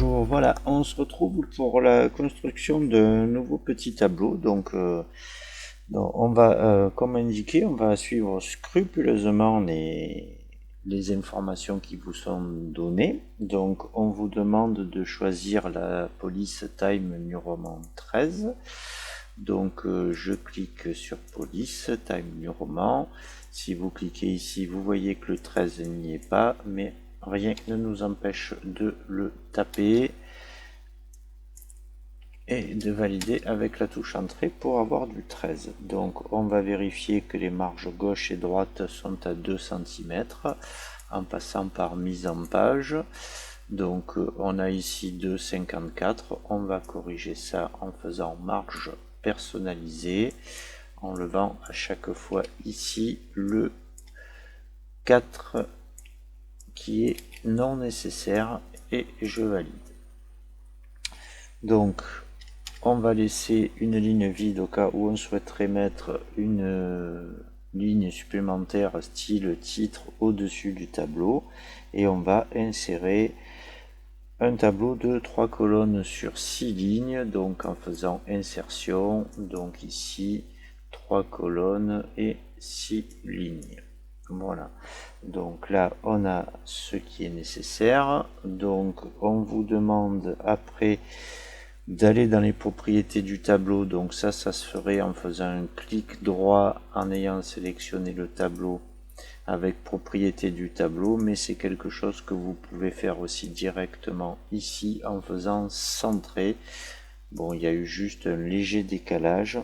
Bonjour, voilà, on se retrouve pour la construction d'un nouveau petit tableau. On va, comme indiqué, on va suivre scrupuleusement les informations qui vous sont données. Donc, on vous demande de choisir la police Time New-Roman 13. Donc, je clique sur police Time New-Roman. Si vous cliquez ici, vous voyez que le 13 n'y est pas, mais rien ne nous empêche de le taper et de valider avec la touche entrée pour avoir du 13. Donc on va vérifier que les marges gauche et droite sont à 2 cm en passant par mise en page. Donc on a ici 2,54. On va corriger ça en faisant marge personnalisée, en levant à chaque fois ici le 4 qui est non nécessaire et je valide. Donc on va laisser une ligne vide au cas où on souhaiterait mettre une ligne supplémentaire style titre au-dessus du tableau et on va insérer un tableau de 3 colonnes sur 6 lignes, donc en faisant insertion, donc ici 3 colonnes et 6 lignes. Voilà, donc là on a ce qui est nécessaire. Donc on vous demande après d'aller dans les propriétés du tableau. Donc ça se ferait en faisant un clic droit en ayant sélectionné le tableau avec propriété du tableau, mais c'est quelque chose que vous pouvez faire aussi directement ici en faisant centrer. Bon, il y a eu juste un léger décalage.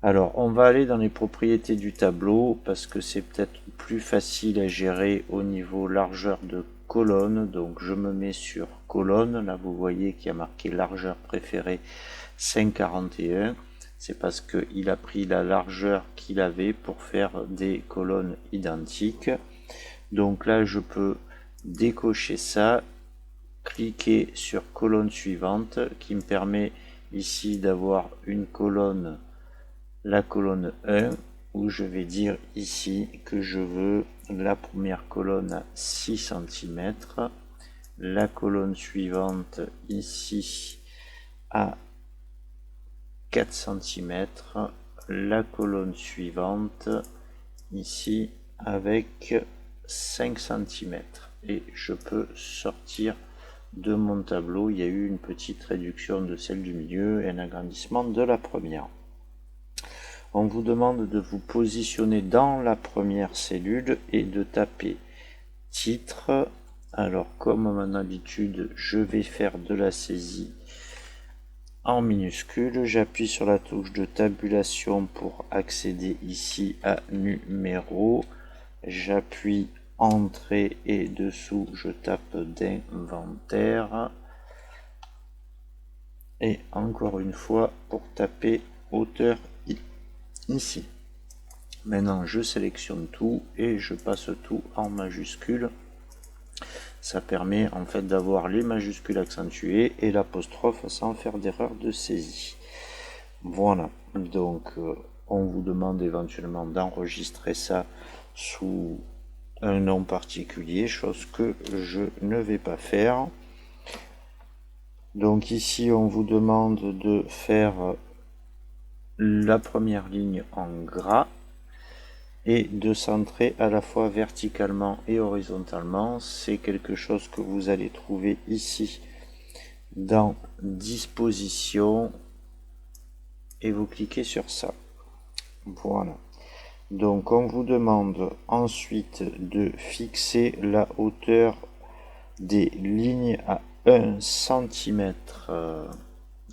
Alors on va aller dans les propriétés du tableau parce que c'est peut-être plus facile à gérer au niveau largeur de colonne. Donc je me mets sur colonne, là vous voyez qu'il y a marqué largeur préférée 5,41. C'est parce qu'il a pris la largeur qu'il avait pour faire des colonnes identiques. Donc là je peux décocher ça, cliquer sur colonne suivante qui me permet ici d'avoir une colonne, la colonne 1, où je vais dire ici que je veux la première colonne à 6 cm, la colonne suivante ici à 4 cm, la colonne suivante ici avec 5 cm. Et je peux sortir de mon tableau. Il y a eu une petite réduction de celle du milieu et un agrandissement de la première. On vous demande de vous positionner dans la première cellule et de taper titre. Alors comme à mon habitude, je vais faire de la saisie en minuscule. J'appuie sur la touche de tabulation pour accéder ici à numéro. J'appuie entrée et dessous je tape d'inventaire. Et encore une fois pour taper hauteur ici. Maintenant je sélectionne tout et je passe tout en majuscule. Ça permet en fait d'avoir les majuscules accentuées et l'apostrophe sans faire d'erreur de saisie. Voilà, donc on vous demande éventuellement d'enregistrer ça sous un nom particulier, chose que je ne vais pas faire. Donc ici on vous demande de faire la première ligne en gras et de centrer à la fois verticalement et horizontalement. C'est quelque chose que vous allez trouver ici dans disposition et vous cliquez sur ça. Voilà, donc on vous demande ensuite de fixer la hauteur des lignes à 1 cm.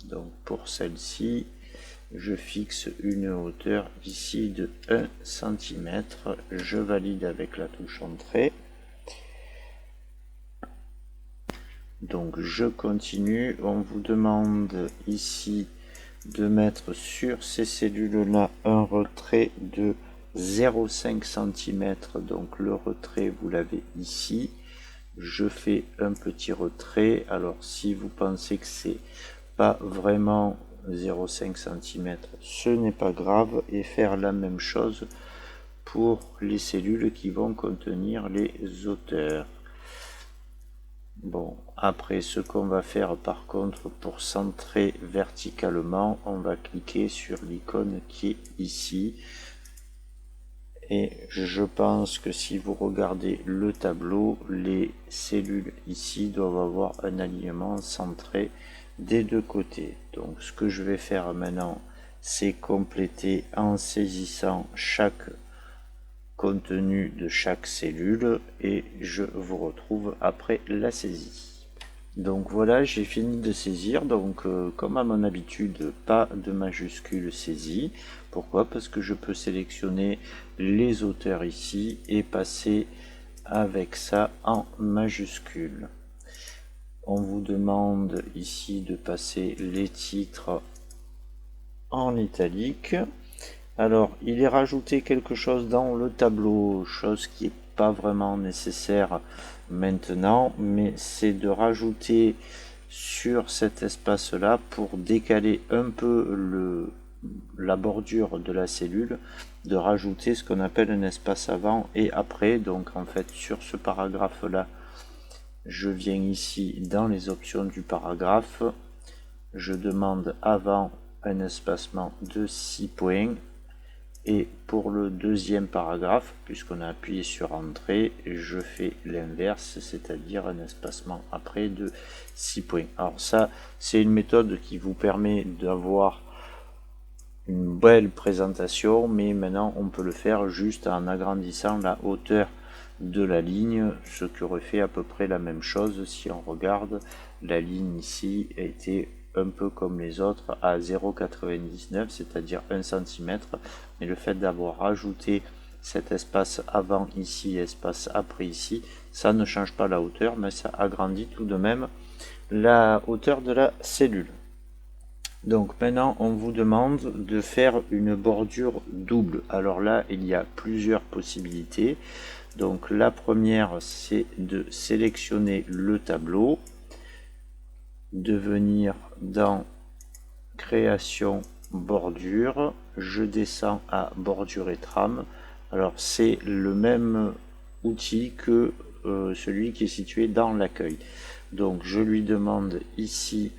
Donc pour celle-ci je fixe une hauteur ici de 1 cm. Je valide avec la touche entrée. Donc je continue. On vous demande ici de mettre sur ces cellules là un retrait de 0,5 cm. Donc le retrait vous l'avez ici. Je fais un petit retrait. Alors si vous pensez que c'est pas vraiment 0,5 cm, ce n'est pas grave, et faire la même chose pour les cellules qui vont contenir les auteurs. Bon, après ce qu'on va faire par contre pour centrer verticalement, on va cliquer sur l'icône qui est ici. Et je pense que si vous regardez le tableau, les cellules ici doivent avoir un alignement centré des deux côtés. Donc ce que je vais faire maintenant, c'est compléter en saisissant chaque contenu de chaque cellule et je vous retrouve après la saisie. Donc voilà, j'ai fini de saisir. Donc comme à mon habitude, pas de majuscule saisie. Pourquoi? Parce que je peux sélectionner les auteurs ici et passer avec ça en majuscule. On vous demande ici de passer les titres en italique. Alors, il est rajouté quelque chose dans le tableau, chose qui n'est pas vraiment nécessaire maintenant, mais c'est de rajouter sur cet espace-là pour décaler un peu la bordure de la cellule, de rajouter ce qu'on appelle un espace avant et après. Donc en fait, sur ce paragraphe-là, je viens ici dans les options du paragraphe, je demande avant un espacement de 6 points. Et pour le deuxième paragraphe, puisqu'on a appuyé sur Entrée, je fais l'inverse, c'est-à-dire un espacement après de 6 points. Alors ça, c'est une méthode qui vous permet d'avoir une belle présentation, mais maintenant on peut le faire juste en agrandissant la hauteur de la ligne, ce qui aurait fait à peu près la même chose si on regarde. La ligne ici a été un peu comme les autres à 0,99, c'est-à-dire 1 cm, mais le fait d'avoir rajouté cet espace avant ici et espace après ici, ça ne change pas la hauteur, mais ça agrandit tout de même la hauteur de la cellule. Donc maintenant on vous demande de faire une bordure double. Alors là il y a plusieurs possibilités. Donc la première c'est de sélectionner le tableau, de venir dans création bordure, je descends à bordure et trame. Alors c'est le même outil que celui qui est situé dans l'accueil. Donc je lui demande ici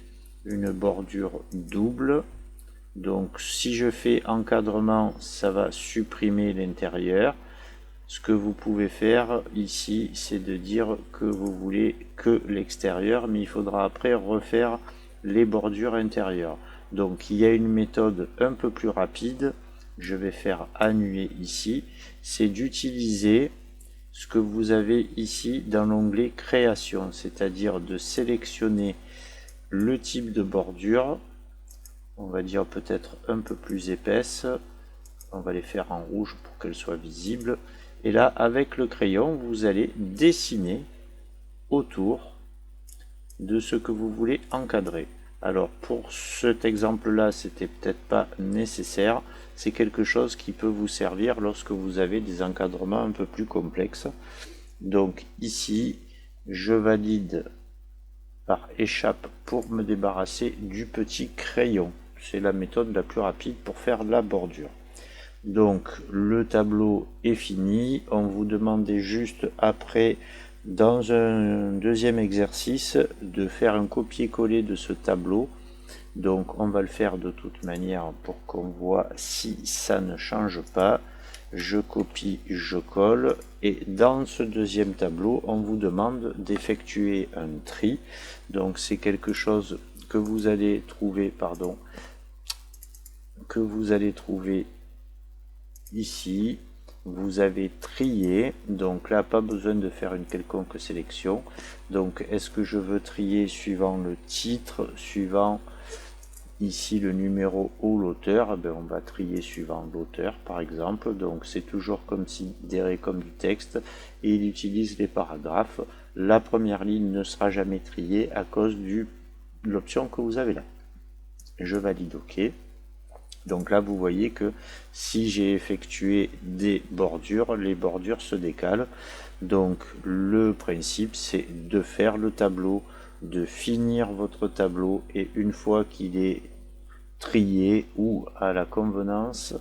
une bordure double. Donc si je fais encadrement, ça va supprimer l'intérieur. Ce que vous pouvez faire ici, c'est de dire que vous voulez que l'extérieur, mais il faudra après refaire les bordures intérieures. Donc il y a une méthode un peu plus rapide, je vais faire annuler ici, c'est d'utiliser ce que vous avez ici dans l'onglet création, c'est-à-dire de sélectionner le type de bordure, on va dire peut-être un peu plus épaisse, on va les faire en rouge pour qu'elles soient visibles. Et là, avec le crayon, vous allez dessiner autour de ce que vous voulez encadrer. Alors, pour cet exemple-là, c'était peut-être pas nécessaire. C'est quelque chose qui peut vous servir lorsque vous avez des encadrements un peu plus complexes. Donc ici, je valide par échappe pour me débarrasser du petit crayon. C'est la méthode la plus rapide pour faire la bordure. Donc le tableau est fini, on vous demandait juste après dans un deuxième exercice de faire un copier-coller de ce tableau. Donc on va le faire de toute manière pour qu'on voit si ça ne change pas. Je copie, je colle et dans ce deuxième tableau on vous demande d'effectuer un tri. Donc c'est quelque chose que vous allez trouver, ici. Vous avez trié, donc là pas besoin de faire une quelconque sélection. Donc est-ce que je veux trier suivant le titre, suivant ici le numéro ou l'auteur? On va trier suivant l'auteur par exemple. Donc c'est toujours considéré comme du texte et il utilise les paragraphes. La première ligne ne sera jamais triée à cause de l'option que vous avez là. Je valide OK. Donc là vous voyez que si j'ai effectué des bordures, les bordures se décalent. Donc le principe c'est de faire le tableau, de finir votre tableau et une fois qu'il est trié ou à la convenance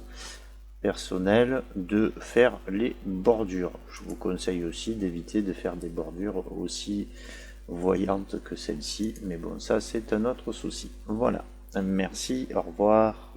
personnelle de faire les bordures. Je vous conseille aussi d'éviter de faire des bordures aussi voyante que celle-ci, mais bon, ça c'est un autre souci. Voilà, merci, au revoir.